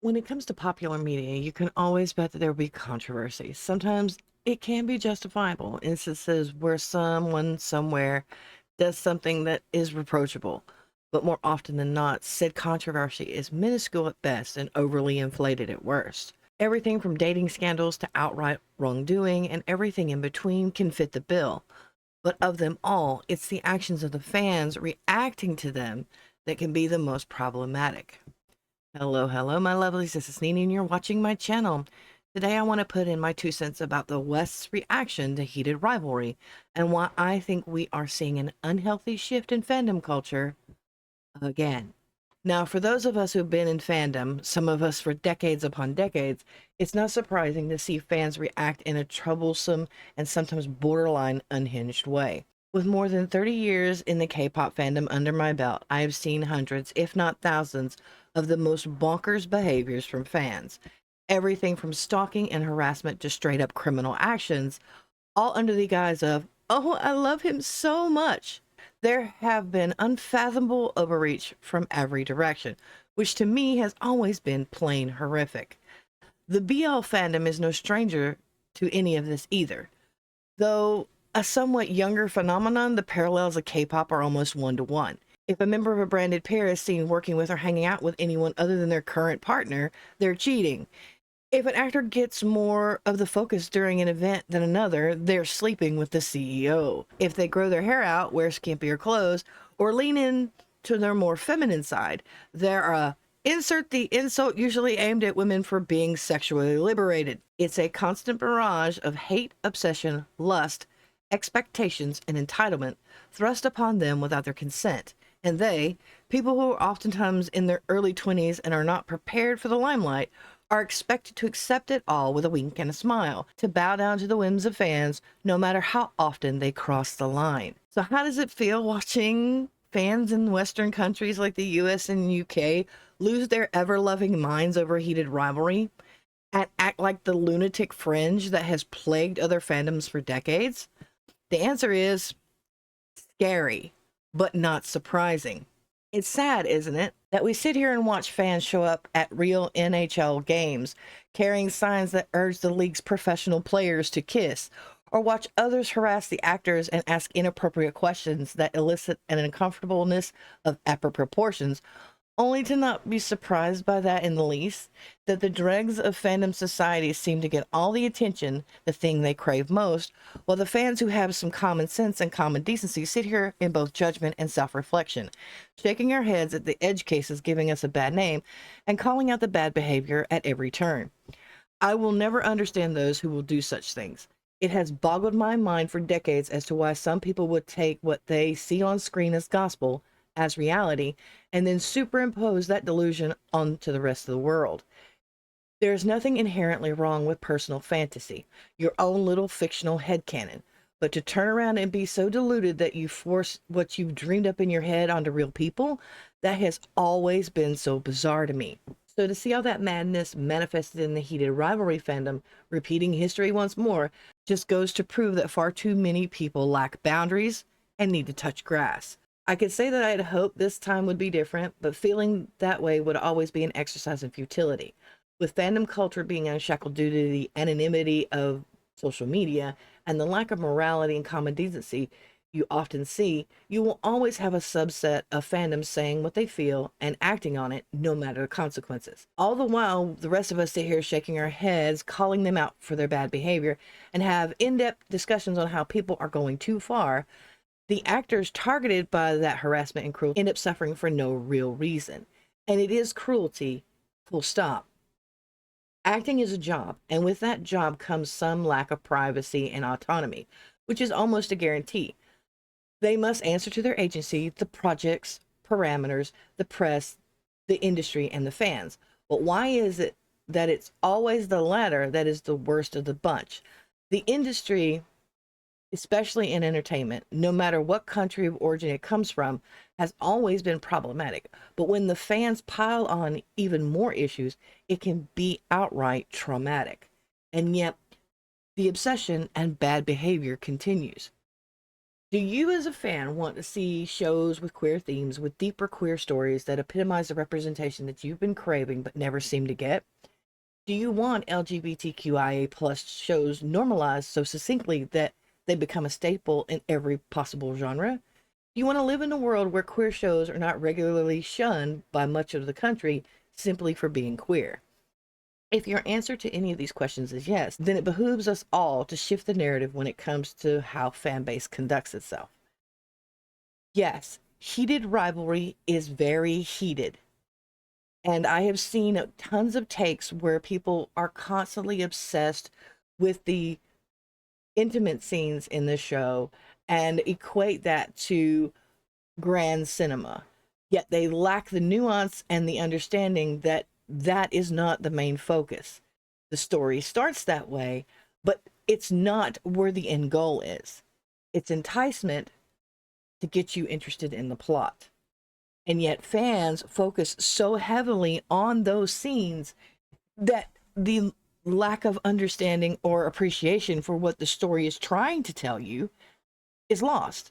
When it comes to popular media, you can always bet that there will be controversy. Sometimes it can be justifiable. Instances where someone somewhere does something that is reproachable. But more often than not, said controversy is minuscule at best and overly inflated at worst. Everything from dating scandals to outright wrongdoing and everything in between can fit the bill. But of them all, it's the actions of the fans reacting to them that can be the most problematic. Hello, hello, my lovelies. This is Nini, and you're watching my channel. Today, I want to put in my 2 cents about the West's reaction to Heated Rivalry and why I think we are seeing an unhealthy shift in fandom culture again. Now, for those of us who've been in fandom, some of us for decades upon decades, it's not surprising to see fans react in a troublesome and sometimes borderline unhinged way. With more than 30 years in the K-pop fandom under my belt, I have seen hundreds, if not thousands, of the most bonkers behaviors from fans. Everything from stalking and harassment to straight up criminal actions, all under the guise of, oh, I love him so much. There have been unfathomable overreach from every direction, which to me has always been plain horrific. The BL fandom is no stranger to any of this either. Though a somewhat younger phenomenon, the parallels of K-pop are almost one-to-one. If a member of a branded pair is seen working with or hanging out with anyone other than their current partner, they're cheating. If an actor gets more of the focus during an event than another, they're sleeping with the CEO. If they grow their hair out, wear skimpier clothes, or lean in to their more feminine side, they're insert the insult usually aimed at women for being sexually liberated. It's a constant barrage of hate, obsession, lust, expectations, and entitlement thrust upon them without their consent. And they, people who are oftentimes in their early 20s and are not prepared for the limelight, are expected to accept it all with a wink and a smile, to bow down to the whims of fans, no matter how often they cross the line. So how does it feel watching fans in Western countries like the US and UK lose their ever-loving minds over Heated Rivalry and act like the lunatic fringe that has plagued other fandoms for decades? The answer is scary, but not surprising. It's sad, isn't it, that we sit here and watch fans show up at real NHL games carrying signs that urge the league's professional players to kiss, or watch others harass the actors and ask inappropriate questions that elicit an uncomfortableness of epic proportions, only to not be surprised by that in the least, that the dregs of fandom society seem to get all the attention, the thing they crave most, while the fans who have some common sense and common decency sit here in both judgment and self-reflection, shaking our heads at the edge cases giving us a bad name and calling out the bad behavior at every turn. I will never understand those who will do such things. It has boggled my mind for decades as to why some people would take what they see on screen as gospel, as reality, and then superimpose that delusion onto the rest of the world. There is nothing inherently wrong with personal fantasy, your own little fictional headcanon, but to turn around and be so deluded that you force what you've dreamed up in your head onto real people, that has always been so bizarre to me. So to see all that madness manifested in the Heated Rivalry fandom, repeating history once more, just goes to prove that far too many people lack boundaries and need to touch grass. I could say that I had hoped this time would be different, but feeling that way would always be an exercise in futility. With fandom culture being unshackled due to the anonymity of social media and the lack of morality and common decency you often see, you will always have a subset of fandoms saying what they feel and acting on it no matter the consequences. All the while, the rest of us sit here shaking our heads, calling them out for their bad behavior, and have in-depth discussions on how people are going too far. The actors targeted by that harassment and cruelty end up suffering for no real reason. And it is cruelty, full stop. Acting is a job, and with that job comes some lack of privacy and autonomy, which is almost a guarantee. They must answer to their agency, the projects, parameters, the press, the industry, and the fans. But why is it that it's always the latter that is the worst of the bunch? The industry, especially in entertainment, no matter what country of origin it comes from, has always been problematic. But when the fans pile on even more issues, it can be outright traumatic. And yet, the obsession and bad behavior continues. Do you, as a fan, want to see shows with queer themes, with deeper queer stories that epitomize the representation that you've been craving but never seem to get? Do you want LGBTQIA plus shows normalized so succinctly that they become a staple in every possible genre? Do you want to live in a world where queer shows are not regularly shunned by much of the country simply for being queer? If your answer to any of these questions is yes, then it behooves us all to shift the narrative when it comes to how fan base conducts itself. Yes, heated rivalry is very heated. And I have seen tons of takes where people are constantly obsessed with the intimate scenes in the show and equate that to grand cinema. Yet they lack the nuance and the understanding that that is not the main focus. The story starts that way, but it's not where the end goal is. It's enticement to get you interested in the plot. And yet fans focus so heavily on those scenes that the lack of understanding or appreciation for what the story is trying to tell you is lost.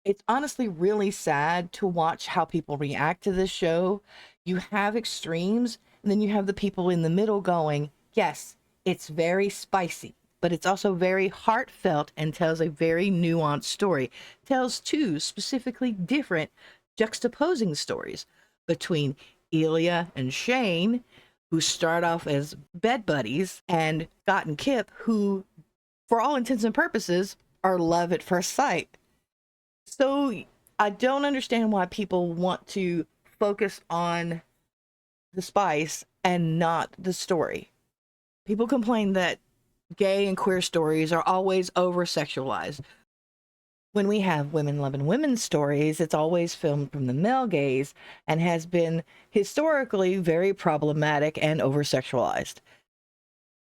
It's honestly really sad to watch how people react to this show. You have extremes, and then you have the people in the middle going, yes, it's very spicy, but it's also very heartfelt and tells a very nuanced story. Tells two specifically different juxtaposing stories between Elia and Shane, who start off as bed buddies, and Scott and Kip, who, for all intents and purposes, are love at first sight. So I don't understand why people want to focus on the spice and not the story. People complain that gay and queer stories are always over sexualized. When we have women loving women's stories, it's always filmed from the male gaze and has been historically very problematic and over sexualized,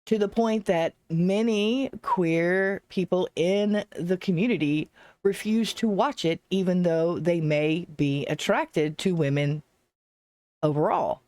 to the point that many queer people in the community refuse to watch it, even though they may be attracted to women overall.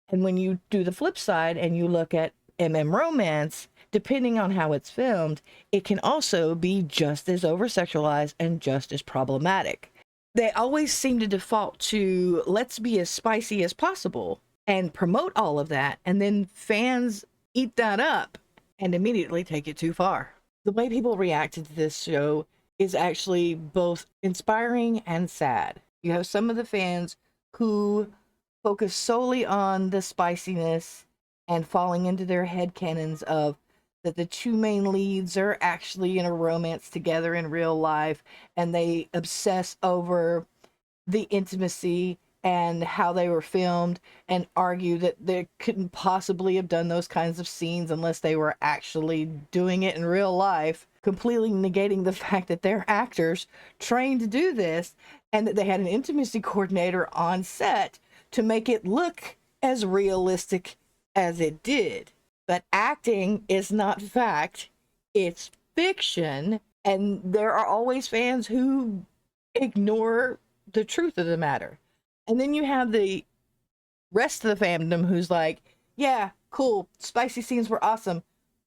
And when you do the flip side and you look at romance, depending on how it's filmed, it can also be just as over sexualized and just as problematic. They always seem to default to let's be as spicy as possible and promote all of that, and then fans eat that up and immediately take it too far. The way people reacted to this show is actually both inspiring and sad. You have some of the fans who focus solely on the spiciness and falling into their headcanons of that the two main leads are actually in a romance together in real life, and they obsess over the intimacy and how they were filmed and argue that they couldn't possibly have done those kinds of scenes unless they were actually doing it in real life, completely negating the fact that they're actors trained to do this and that they had an intimacy coordinator on set to make it look as realistic as it did. But acting is not fact, it's fiction, and there are always fans who ignore the truth of the matter. And then you have the rest of the fandom who's like, yeah, cool, spicy scenes were awesome,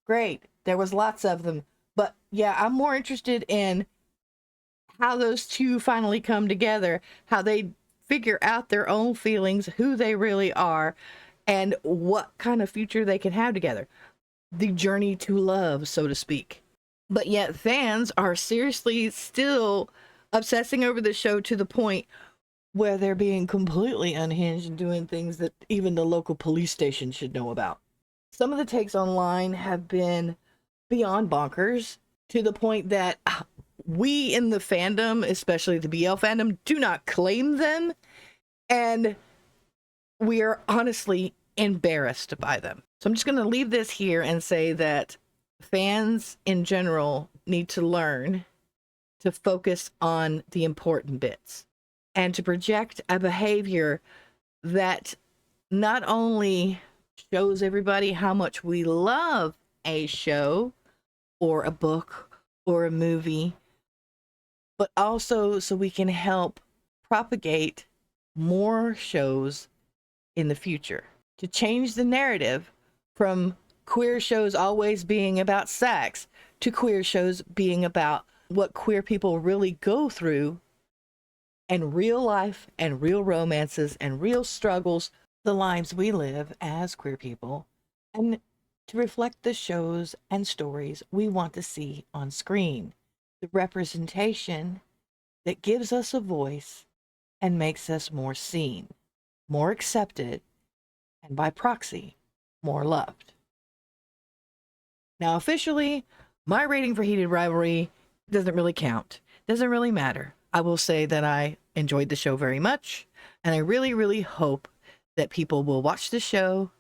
great, there was lots of them, but yeah, I'm more interested in how those two finally come together, how they figure out their own feelings, who they really are, and what kind of future they can have together. The journey to love, so to speak. But yet fans are seriously still obsessing over the show to the point where they're being completely unhinged and doing things that even the local police station should know about. Some of the takes online have been beyond bonkers, to the point that we in the fandom, especially the BL fandom, do not claim them, and we are honestly embarrassed by them. So I'm just going to leave this here and say that fans in general need to learn to focus on the important bits and to project a behavior that not only shows everybody how much we love a show or a book or a movie, but also so we can help propagate more shows in the future, to change the narrative from queer shows always being about sex to queer shows being about what queer people really go through and real life and real romances and real struggles, the lives we live as queer people, and to reflect the shows and stories we want to see on screen. The representation that gives us a voice and makes us more seen, more accepted, and by proxy, more loved. Now, officially, my rating for Heated Rivalry doesn't really count, doesn't really matter. I will say that I enjoyed the show very much, and I really, really hope that people will watch the show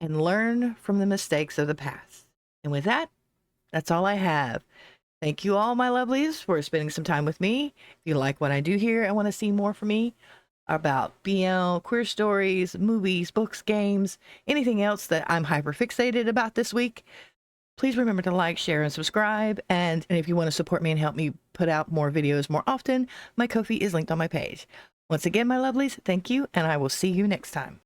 and learn from the mistakes of the past. And with that, that's all I have. Thank you all, my lovelies, for spending some time with me. If you like what I do here and want to see more from me about BL, queer stories, movies, books, games, anything else that I'm hyper fixated about this week, please remember to like, share, and subscribe. And if you want to support me and help me put out more videos more often, my Ko-fi is linked on my page. Once again, my lovelies, thank you, and I will see you next time.